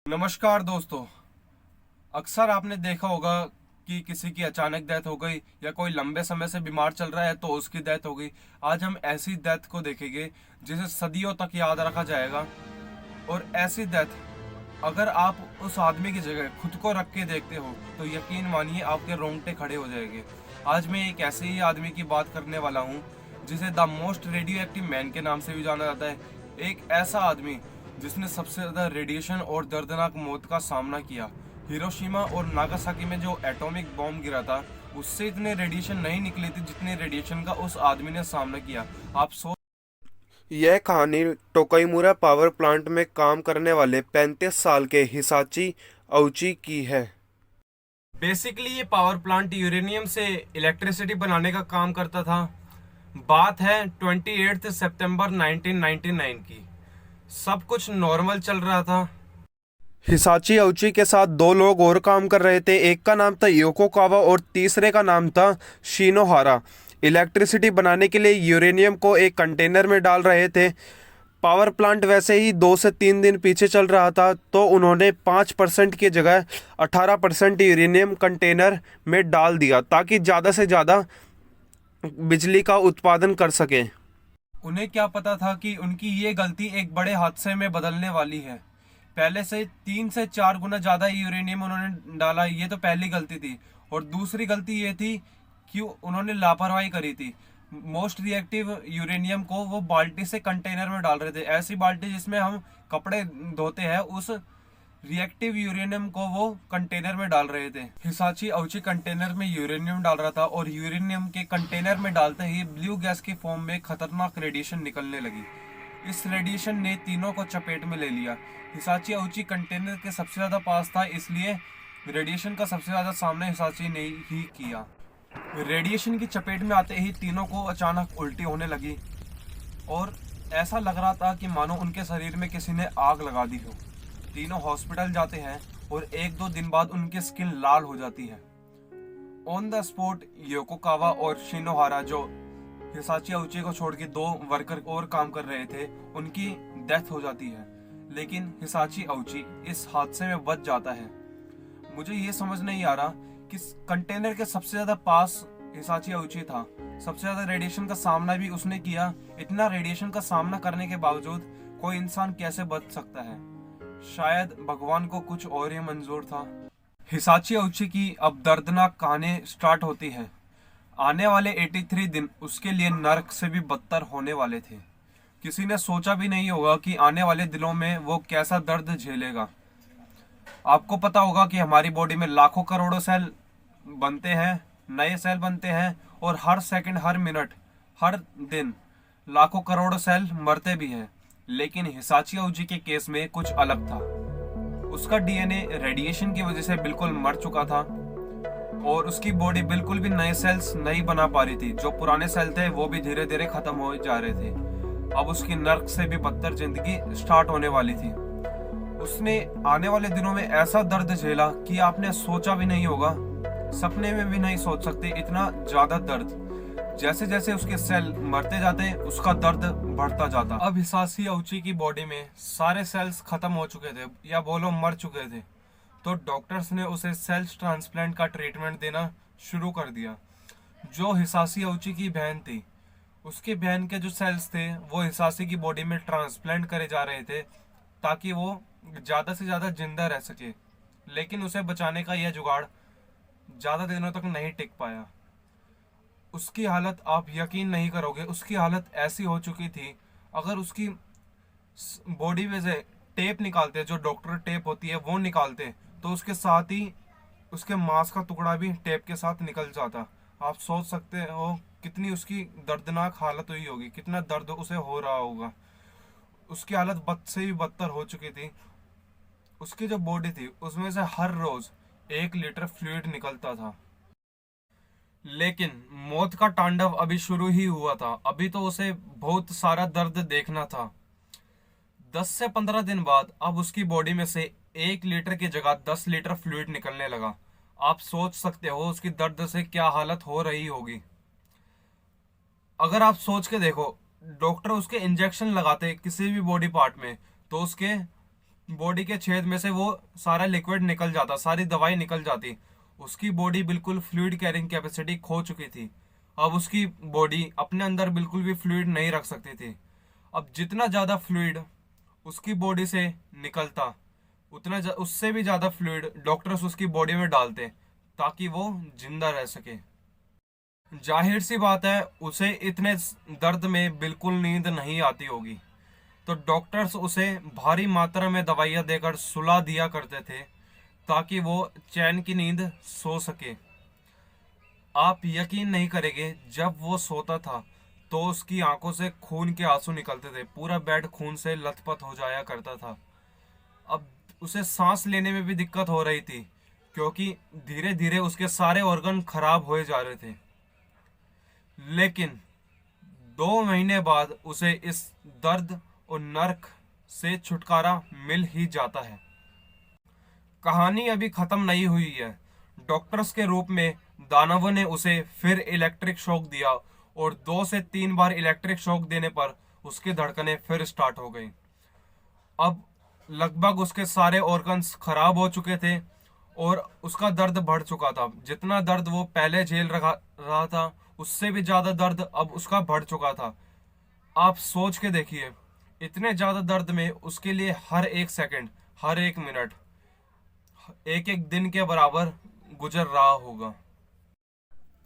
नमस्कार दोस्तों। अक्सर आपने देखा होगा कि किसी की अचानक डेथ हो गई या कोई लंबे समय से बीमार चल रहा है तो उसकी डेथ हो गई। आज हम ऐसी डेथ को देखेंगे जिसे सदियों तक याद रखा जाएगा। और ऐसी डेथ अगर आप उस आदमी की जगह खुद को रख के देखते हो तो यकीन मानिए आपके रोंगटे खड़े हो जाएंगे। आज मैं एक ऐसे ही आदमी की बात करने वाला हूँ जिसे the most radio active man के नाम से भी जाना जाता है। एक ऐसा आदमी जिसने सबसे ज्यादा रेडिएशन और दर्दनाक मौत का सामना किया। हिरोशिमा और नागासाकी में जो एटॉमिक बॉम्ब गिरा था उससे इतने रेडिएशन नहीं निकले थे जितने रेडिएशन का उस आदमी ने सामना किया। आप सोच। यह कहानी टोकाईमुरा पावर प्लांट में काम करने वाले 35 साल के हिसाची औची की है। बेसिकली ये पावर प्लांट यूरेनियम से इलेक्ट्रिसिटी बनाने का काम करता था। बात है 28 सितंबर 1999 की। सब कुछ नॉर्मल चल रहा था। हिसाची औची के साथ दो लोग और काम कर रहे थे। एक का नाम था योको कावा और तीसरे का नाम था शिनोहारा। इलेक्ट्रिसिटी बनाने के लिए यूरेनियम को एक कंटेनर में डाल रहे थे। पावर प्लांट वैसे ही 2 से 3 दिन पीछे चल रहा था तो उन्होंने 5% की जगह 18% यूरेनियम कंटेनर में डाल दिया ताकि ज़्यादा से ज़्यादा बिजली का उत्पादन कर सकें। उन्हें क्या पता था कि उनकी ये गलती एक बड़े हादसे में बदलने वाली है। पहले से 3 से 4 गुना ज्यादा यूरेनियम उन्होंने डाला, ये तो पहली गलती थी। और दूसरी गलती ये थी कि उन्होंने लापरवाही करी थी। मोस्ट रिएक्टिव यूरेनियम को वो बाल्टी से कंटेनर में डाल रहे थे, ऐसी बाल्टी जिसमें हम कपड़े धोते हैं, उस रिएक्टिव यूरेनियम को वो कंटेनर में डाल रहे थे। हिसाची औची कंटेनर में यूरेनियम डाल रहा था और यूरेनियम के कंटेनर में डालते ही ब्लू गैस के फॉर्म में खतरनाक रेडिएशन निकलने लगी। इस रेडिएशन ने तीनों को चपेट में ले लिया। हिसाची औची कंटेनर के सबसे ज्यादा पास था, इसलिए रेडिएशन का सबसे ज्यादा सामना हिसाची ने ही किया। रेडिएशन की चपेट में आते ही तीनों को अचानक उल्टी होने लगी और ऐसा लग रहा था कि मानो उनके शरीर में किसी ने आग लगा दी हो। तीनों हॉस्पिटल जाते हैं और 1-2 दिन बाद उनकी स्किन लाल हो जाती है। ऑन द स्पॉट योकोकावा और शिनोहारा, जो हिसाची औची को छोड़ के 2 वर्कर और काम कर रहे थे, उनकी डेथ हो जाती है। लेकिन हिसाची औची इस हादसे में बच जाता है। मुझे ये समझ नहीं आ रहा कि कंटेनर के सबसे ज्यादा पास हिसाची औची था, सबसे ज्यादा रेडिएशन का सामना भी उसने किया। इतना रेडिएशन का सामना करने के बावजूद कोई इंसान कैसे बच सकता है? शायद भगवान को कुछ और ही मंजूर था। हिसाची औची की अब दर्दनाक कहानी स्टार्ट होती है। आने वाले 83 दिन उसके लिए नरक से भी बदतर होने वाले थे। किसी ने सोचा भी नहीं होगा कि आने वाले दिनों में वो कैसा दर्द झेलेगा। आपको पता होगा कि हमारी बॉडी में लाखों करोड़ों सेल बनते हैं, नए सेल बनते हैं, और हर सेकंड, हर मिनट, हर दिन लाखों करोड़ों सेल मरते भी हैं। लेकिन हिसाची औजी के केस में कुछ अलग था। उसका डीएनए रेडिएशन की वजह से बिल्कुल मर चुका था और उसकी बॉडी बिल्कुल भी नए सेल्स नहीं बना पा रही थी। जो पुराने सेल थे वो भी धीरे धीरे खत्म हो जा रहे थे। अब उसकी नर्क से भी बदतर जिंदगी स्टार्ट होने वाली थी। उसने आने वाले दिनों में ऐसा दर्द झेला कि आपने सोचा भी नहीं होगा, सपने में भी नहीं सोच सकते, इतना ज्यादा दर्द। जैसे जैसे उसके सेल मरते जाते उसका दर्द बढ़ता जाता। अब हिसाची औची की बॉडी में सारे सेल्स खत्म हो चुके थे, या बोलो मर चुके थे। तो डॉक्टर्स ने उसे सेल्स ट्रांसप्लांट का ट्रीटमेंट देना शुरू कर दिया। जो हिसाची औची की बहन थी, उसकी बहन के जो सेल्स थे वो हिसाची की बॉडी में ट्रांसप्लांट करे जा रहे थे ताकि वो ज्यादा से ज्यादा जिंदा रह सके। लेकिन उसे बचाने का यह जुगाड़ ज्यादा दिनों तक नहीं टिक पाया। उसकी हालत आप यकीन नहीं करोगे, उसकी हालत ऐसी हो चुकी थी, अगर उसकी बॉडी में से टेप निकालते, जो डॉक्टर टेप होती है वो निकालते, तो उसके साथ ही उसके मांस का टुकड़ा भी टेप के साथ निकल जाता। आप सोच सकते हो कितनी उसकी दर्दनाक हालत हुई होगी, कितना दर्द उसे हो रहा होगा। उसकी हालत बद से भी बदतर हो चुकी थी। उसकी जो बॉडी थी उसमें से हर रोज 1 लीटर फ्लूइड निकलता था। लेकिन मौत का तांडव अभी शुरू ही हुआ था। अभी तो उसे बहुत सारा दर्द देखना था। 10 से 15 दिन बाद अब उसकी बॉडी में से 1 लीटर की जगह 10 लीटर फ्लूइड निकलने लगा। आप सोच सकते हो उसकी दर्द से क्या हालत हो रही होगी। अगर आप सोच के देखो, डॉक्टर उसके इंजेक्शन लगाते किसी भी बॉडी पार्ट में तो उसके बॉडी के छेद में से वो सारा लिक्विड निकल जाता, सारी दवाई निकल जाती। उसकी बॉडी बिल्कुल फ्लूइड कैरिंग कैपेसिटी खो चुकी थी। अब उसकी बॉडी अपने अंदर बिल्कुल भी फ्लूइड नहीं रख सकती थी। अब जितना ज़्यादा फ्लूइड उसकी बॉडी से निकलता, उससे भी ज़्यादा फ्लूइड डॉक्टर्स उसकी बॉडी में डालते ताकि वो जिंदा रह सके। जाहिर सी बात है उसे इतने दर्द में बिल्कुल नींद नहीं आती होगी, तो डॉक्टर्स उसे भारी मात्रा में दवाइयाँ देकर सुला दिया करते थे ताकि वो चैन की नींद सो सके। आप यकीन नहीं करेंगे, जब वो सोता था तो उसकी आंखों से खून के आंसू निकलते थे, पूरा बेड खून से लथपथ हो जाया करता था। अब उसे सांस लेने में भी दिक्कत हो रही थी क्योंकि धीरे धीरे उसके सारे ऑर्गन खराब होए जा रहे थे। लेकिन 2 महीने बाद उसे इस दर्द और नर्क से छुटकारा मिल ही जाता है। कहानी अभी खत्म नहीं हुई है। डॉक्टर्स के रूप में दानवों ने उसे फिर इलेक्ट्रिक शॉक दिया और 2 से 3 बार इलेक्ट्रिक शॉक देने पर उसकी धड़कनें फिर स्टार्ट हो गई। अब लगभग उसके सारे ऑर्गन्स खराब हो चुके थे और उसका दर्द बढ़ चुका था। जितना दर्द वो पहले झेल रहा था उससे भी ज्यादा दर्द अब उसका बढ़ चुका था। आप सोच के देखिए, इतने ज्यादा दर्द में उसके लिए हर एक सेकंड, हर एक मिनट एक एक दिन के बराबर गुजर रहा होगा।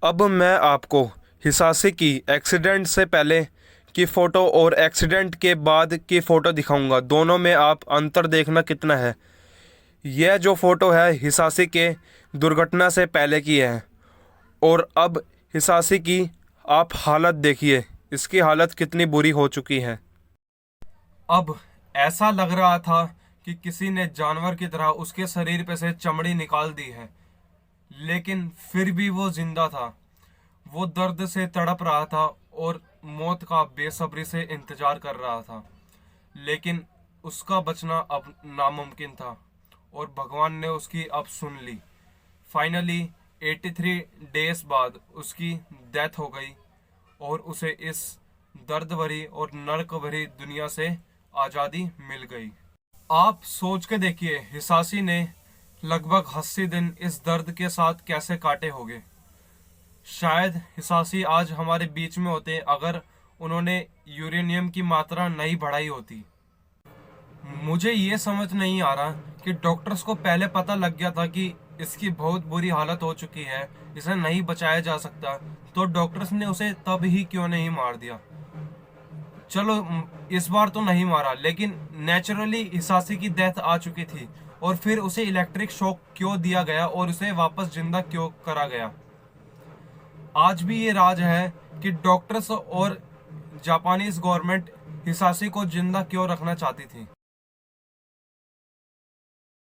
अब मैं आपको हिसाशी की एक्सीडेंट से पहले की फ़ोटो और एक्सीडेंट के बाद की फ़ोटो दिखाऊंगा। दोनों में आप अंतर देखना कितना है। यह जो फ़ोटो है हिसाशी के दुर्घटना से पहले की है और अब हिसाशी की आप हालत देखिए, इसकी हालत कितनी बुरी हो चुकी है। अब ऐसा लग रहा था कि किसी ने जानवर की तरह उसके शरीर पे से चमड़ी निकाल दी है, लेकिन फिर भी वो जिंदा था। वो दर्द से तड़प रहा था और मौत का बेसब्री से इंतजार कर रहा था, लेकिन उसका बचना अब नामुमकिन था और भगवान ने उसकी अब सुन ली। फाइनली 83 डेज बाद उसकी डेथ हो गई और उसे इस दर्द भरी और नर्क भरी दुनिया से आज़ादी मिल गई। आप सोच के देखिए, हिसाशी ने लगभग 80 दिन इस दर्द के साथ कैसे काटे होंगे। शायद हिसाशी आज हमारे बीच में होते अगर उन्होंने यूरेनियम की मात्रा नहीं बढ़ाई होती। मुझे ये समझ नहीं आ रहा कि डॉक्टर्स को पहले पता लग गया था कि इसकी बहुत बुरी हालत हो चुकी है, इसे नहीं बचाया जा सकता, तो डॉक्टर्स ने उसे तब ही क्यों नहीं मार दिया। चलो इस बार तो नहीं मारा, लेकिन नेचुरली हिसाशी की डेथ आ चुकी थी और फिर उसे इलेक्ट्रिक शॉक क्यों दिया गया और उसे वापस जिंदा क्यों करा गया। आज भी ये राज है कि डॉक्टर्स और जापानीज गवर्नमेंट हिसाशी को जिंदा क्यों रखना चाहती थी।